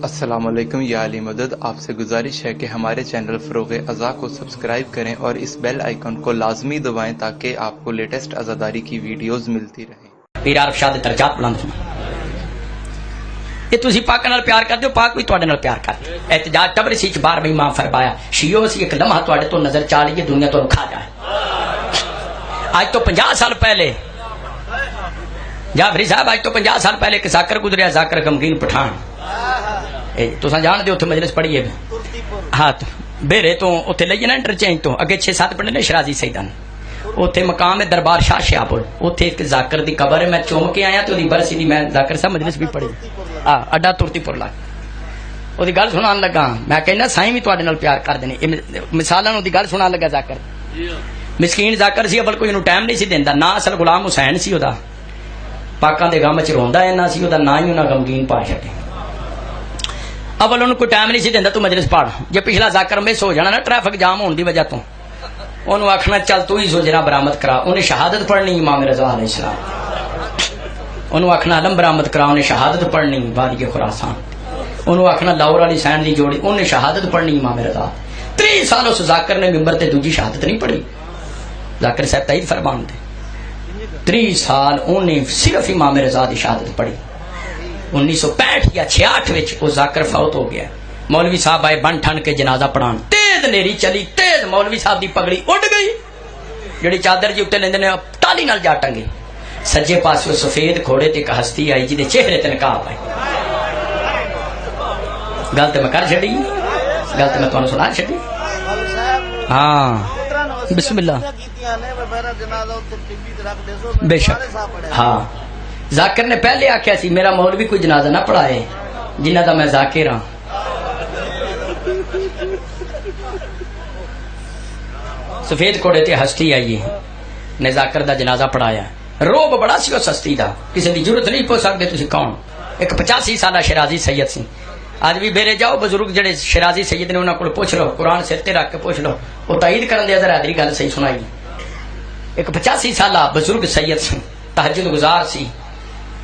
السلام علیکم یا علی مدد، آپ سے گزارش ہے کہ ہمارے چینل فروغ ازا کو سبسکرائب کریں اور اس بیل آئیکن کو لازمی دبائیں تاکہ آپ کو لیٹسٹ عزاداری کی ویڈیوز ملتی رہیں۔ پیر عارف شاہ دے درجات بلند ہونا، یہ تسی پاک نال پیار کر دیو، پاک بھی تواڈے نال پیار کر دے۔ احتجاج تبرسی چ 12ویں امام فرمایا، شیعو اسی ایک لمحہ تواڈے تو نظر چا لیے دنیا تو کھا جائے۔ آج تو 50 سال پہلے جعفری صاحب، آج تو 50 سال پہلے کہ ذاکر گزریا، ذاکر غمگین پٹھان، تساں جان دے اوتھے مجلس پڑھیے ہاں بیرے تو اوتھے لئیے نا انٹرچینج تو اگے 6-7 پڑھنے نے شرازی سیدان، اوتھے مقام ہے دربار شاہ شہابل، اوتھے ایک ذاکر دی قبر ہے، میں چوم کے آیا تو دی برسی دی میں ذاکر صاحب مجلس بھی پڑھی اڈا ترتی پور لا او دی گل سنان لگا، میں کہنا سائیں بھی تواڈے نال پیار کر دینے، مثالاں دی گل سنان لگا۔ ذاکر مسکین ذاکر سی، اول کوئی انہوں ٹائم نہیں سی دیندا، نا اصل غلام حسین سی او دا، پاکاں دے غم وچ روندا اینا سی، او دا نا ہی انہاں غمگین پا چھڈے۔ اول انہوں کوئی ٹائم نہیں سی دیندا، تو مجلس پڑھ، جے پچھلا ذاکر مس ہو جانا نا ٹریفک جام ہون دی وجہ تو انہوں آکھنا چل تو ہی زوجرا برآمد کرا، انہیں شہادت پڑھنی امام رضا علیہ السلام، انہوں آکھنا علم برآمد کرا، انہیں شہادت پڑھنی وادی خراسان، انہوں آکھنا لاہور علی سین دی جوڑی، انہیں شہادت پڑھنی امام رضا۔ 30 سال اس ذاکر نے ممبر تے دوجی شہادت نہیں پڑھی، ذاکر صاحب تائید فرمان دے، 30 سال انہیں صرف امام رضا دی شہادت پڑھی۔ 1965 یا 66 وچ وہ ذاکر فوت ہو گیا، مولوی صاحب آئے بن ٹھن کے جنازہ پڑھان، تیز نیری چلی، تیز مولوی صاحب دی پگڑی اڑ گئی، جڑی چادر جی اتنے لیندے نے ٹالی نال جا ٹنگی، سجے پاسے سفید گھوڑے تے ایک ہستی آئی جی دے چہرے تے نقاب آئی۔ گل تے میں کر چھڈی، گل تے میں تانوں سنا چھڈی۔ ہاں بسم اللہ، بے شک ہاں۔ ذاکر نے پہلے آکھیا سی میرا مولوی کوئی جنازہ نہ پڑھائے جنہ دا میں ذاکر ہاں۔ سفید کوڑے تے ہستی آئی نے ذاکر دا جنازہ پڑھایا، روب بڑا سی اس ہستی دا، کسی دی ضرورت نہیں پوچھ سکتے تسی کون۔ ایک 85 سالہ شرازی سید سی، آج بھی بیرے جاؤ بزرگ جڑے شرازی سید نے انہاں کول پوچھ لو، قرآن سر تے رکھ کے پوچھ لو، وہ تائید کرن دے ذرا حاضری گل صحیح سنائی۔ ایک 85 سالہ بزرگ سید سی، تہجد گزار سی،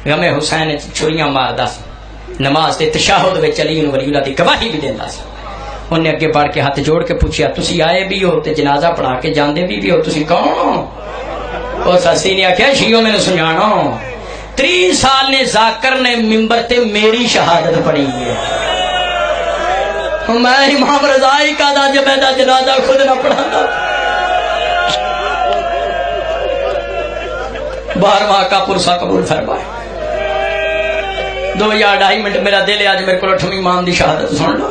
غم حسین چھریاں ماردا سی، نماز تے تشہد وچ علی ولی اللہ دی گواہی بھی دیندا سی۔ انہیں اگے بڑھ کے ہاتھ جوڑ کے پوچھیا تسی آئے بھی ہو تے جنازہ پڑھا کے جاندے بھی ہو، تسی کون ہو؟ اس ہستی نے آکھیا شیعو میں نے سنجانا۔ 30 سال نے ذاکر نے ممبر تے میری شہادت پڑھی ہے، میں امام رضا ہی کا دا جب دا جنازہ خود نہ پڑھانا۔ 12واں کا پرسہ قبول فرمائے۔ 2 یا 2.5 منٹ میرا دل ہے، آج میرے کو 8ویں امام دی شہادت سن لو۔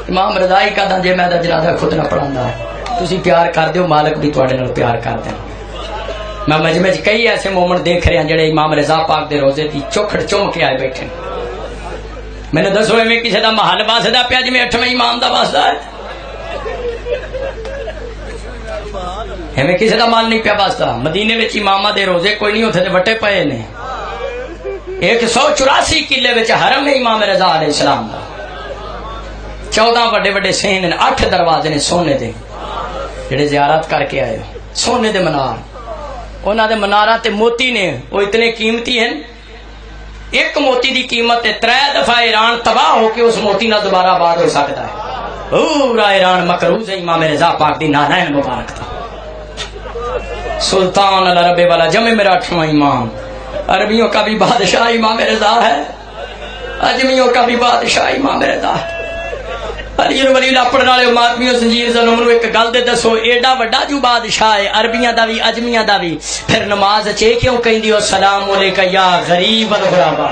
امام رضائی کا دا جے میں دا جنازہ خود نہ پڑھاندا، تسی پیار کر دیو، مالک بھی تواڈے نال پیار کردا۔ میں مجمع وچ کئی ایسے مومنٹ دیکھ رہے ہیں جڑے امام رضا پاک دے روزے دی چوکھڑ چوم کے آئے بیٹھے۔ میں نے دسو ایویں کسی دا محل واسدا پیا جویں 8ویں امام دا واسدا ہے؟ ایویں کسی دا مال نہیں پیا واسدا۔ مدینے وچ اماماں دے روزے کوئی نہیں، اوتھے تے وٹے پئے نے۔ 184 کلے وچ حرم ہے امام رضا علیہ السلام دا، 14 بڑے بڑے سین، 8 دروازے نے سونے دے، جڑے زیارت کر کے آئے سونے دے منار، انہاں دے مناراں تے موتی نے، وہ اتنے قیمتی ہیں، ایک موتی دی قیمت 3 دفعہ ایران تباہ ہو کے اس موتی نال دوبارہ آباد ہو سکتا ہے۔ پورا ایران مقروض ہے امام رضا پاک دی نانائن مبارک تھا۔ سلطان العرب والا جمع میرا 8واں امام، عربیوں کا بھی بادشاہ امام رضا ہے، اجمیوں کا بھی بادشاہ امام رضا ہے۔ علی ولی اللہ پڑھن والے ماتمیوں زنجیر ظلم نو ایک گل دے دسو، ایڈا وڈا جو بادشاہ ہے، عربیاں دا بھی اجمیاں دا بھی، پھر نماز چے کیوں کہندی ہو سلام علیک یا غریب الغربا؟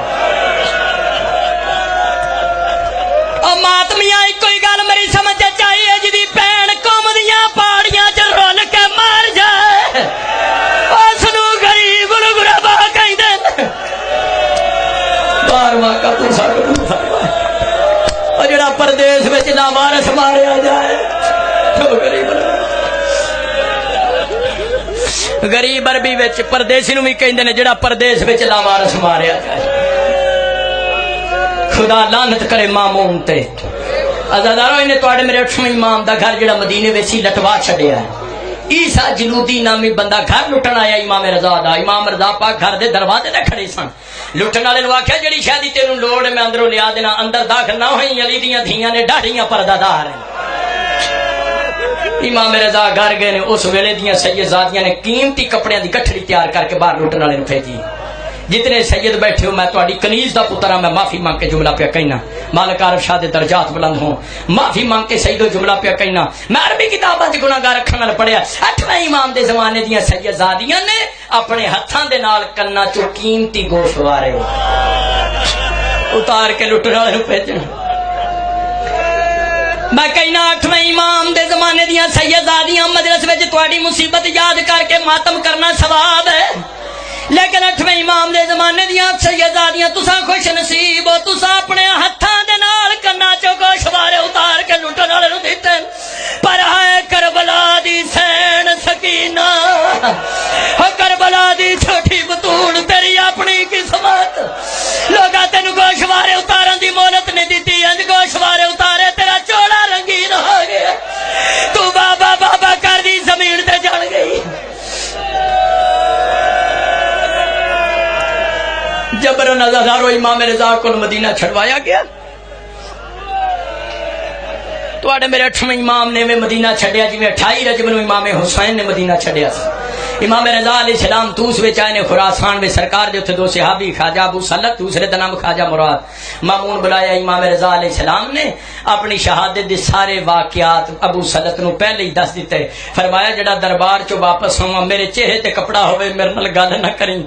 او ماتمیاں کوئی گل میری سمجھ چاہیے جدی بہن قوم دیاں پہاڑیاں چ رول کے مر جائے اس نو غریب الغربا کہندے۔ 12واں کا پرسہ قبول فرمائے۔ جڑا پردیس وچ لاوارث ماریا جائے تو غریب عربی وچ پردیسی نو بھی کہندے نے جڑا پردیس وچ لاوارث ماریا جائے۔ خدا لعنت کرے مامون تے۔ عزادارو انہیں تواڈے میرے 8ویں امام دا گھر جڑا مدینے وچ سی لٹوا چھڈیا ہے، عیسیٰ جلودی نامی بندہ گھر لٹن آیا امام رضا دا. امام رضا پاک گھر دے دروازے تے کھڑے سن. لٹن والے نوں آکھیا جڑی شادی تینوں لوڑ میں اندروں لیا دینا. اندر داخل نہ ہوئی علی دیاں دھیاں نے ڈاڑیاں پردہ دار ہیں. امام رضا گھر گئے نے. اس ویلے دیاں سیدزادیاں نے قیمتی کپڑیاں دی گٹھڑی تیار کر کے باہر لٹن والے نوں بھیجی. جتنے سید بیٹھے ہو میں تہاڈی کنیز دا پتر ہاں. میں معافی مانگ کے جملہ پہ کہنا. مالک عارف شاہ دے درجات بلند ہوں. معافی مانگ کے سیدو جملہ پہ کہنا. میں عربی کتاباں وچ گناہگار رکھن نال پڑھیا 8ویں امام دے زمانے دیاں سیدزادیاں نے اپنے ہتھاں دے نال کناں چوں قیمتی گوشت وارے اتار کے لٹن والے نوں بھیجنا. میں کہنا 8ویں امام دے زمانے دیاں سیدزادیاں مجلس وچ تہاڈی مصیبت یاد کر کے ماتم کرنا ثواب ہے. لیکن 8ویں امام دے زمانے دیاں سیدزادیاں تساں خوش نصیب ہو. تساں اپنے ہتھاں دے نال کناں چوں گوشت وارے اتار کے لٹن والے نوں دتے. پر ہے کربلا دی سین سکینہ ہو کربلا دی چھوٹی بطول تیری اپنی قسمت. لوگاں تینوں گوشت وارے اتارن دی مہلت نہیں دتی. انج گوشت وارے اتارے تیرا چوڑا رنگین ہو گیا. تو بابا بابا کر دی زمین تے جل گئی. جبرن ہزاروں امام رضا کو مدینہ چھڑوایا گیا. تواڈے میرے 8ویں امام نے مدینہ چھڈیا جویں 28 رجب نو امام حسین نے مدینہ چھڈیا سی. امام رضا علیہ السلام توس وچ آئے نے خراسان میں. سرکار دے اوتھے 2 صحابی خواجہ ابو سلط دوسرے دا نام خواجہ مراد مامون بلایا. امام رضا علیہ السلام نے اپنی شہادت دے سارے واقعات ابو سلط نو پہلے ہی دس دیتے. فرمایا جڑا دربار چوں واپس ہوا میرے چہرے تے کپڑا ہوے میرے نال گل نہ کریں.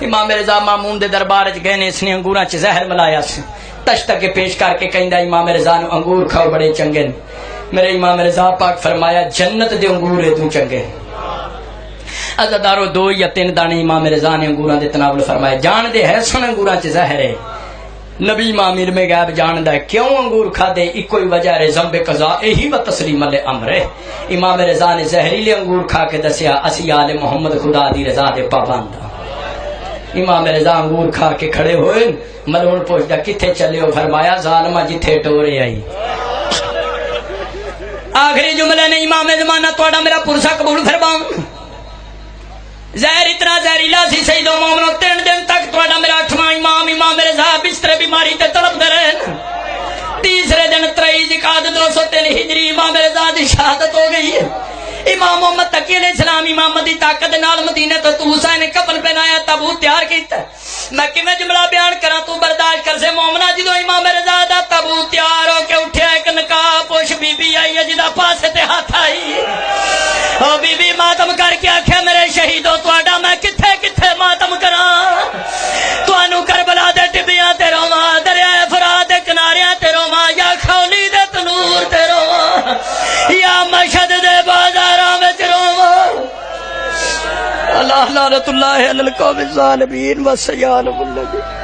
امام رضا مامون دے دربار وچ گئے نے. اس نے انگوراں چ زہر ملایا سی. تشت کے پیش کر کے کہندا امام رضا نو انگور کھاؤ بڑے چنگے نے. میرے امام رضا پاک فرمایا جنت دے انگور تو چنگے. عزادارو 2 یا 3 دانے امام رضا نے انگوراں دے تناول فرمائے. جان دے ہے سن انگوراں چ زہر ہے. نبی امام میں غیب جاندا ہے کیوں انگور کھا دے. ایک ہی وجہ ہے ذنب قضا یہی و تسلیم الامر ہے. امام رضا نے زہریلے انگور کھا کے دسیا اسی آل محمد خدا دی رضا دے پابند. امام رضا انگور کھا کے کھڑے ہوئے. ملون پوچھتا کتھے چلے ہو. فرمایا ظالمہ جتھے ٹورے آئی. آخری جملے نے امام زمانہ توڑا میرا پرسا قبول فرماؤں. زہر اتنا زہریلا سی سیدو مومنو 3 دن تک توڑا میرا 8واں امام امام رضا بستر بیماری تے طلب دے رہے. تیسرے دن 23 ذکاد 203 ہجری امام رضا دی شہادت ہو گئی ہے. امام محمد تقی علیہ السلام امام دی طاقت نال مدینے تو حسین نے کفن پہنایا تابوت تیار کیتا. میں کیویں جملہ بیان کراں تو برداشت کر سے مومنا. جدوں امام رضا دا تابوت تیار ہو کے اٹھیا ایک نقاب پوش بی بی آئی ہے جدا پاسے تے ہاتھ آئی. او بی بی ماتم کر کے آکھیا میرے شہیدو تواڈا میں کتھے کتھے ماتم کراں. تانوں کربلا دے ٹبیاں تے رواں دریائے فرات دے کناریاں تے رواں یا خولی دے تنور تے رواں یا مشہد دے بازاراں وچ رواں. اللہ لعنت اللہ علی القوم الظالمین والسیان الذین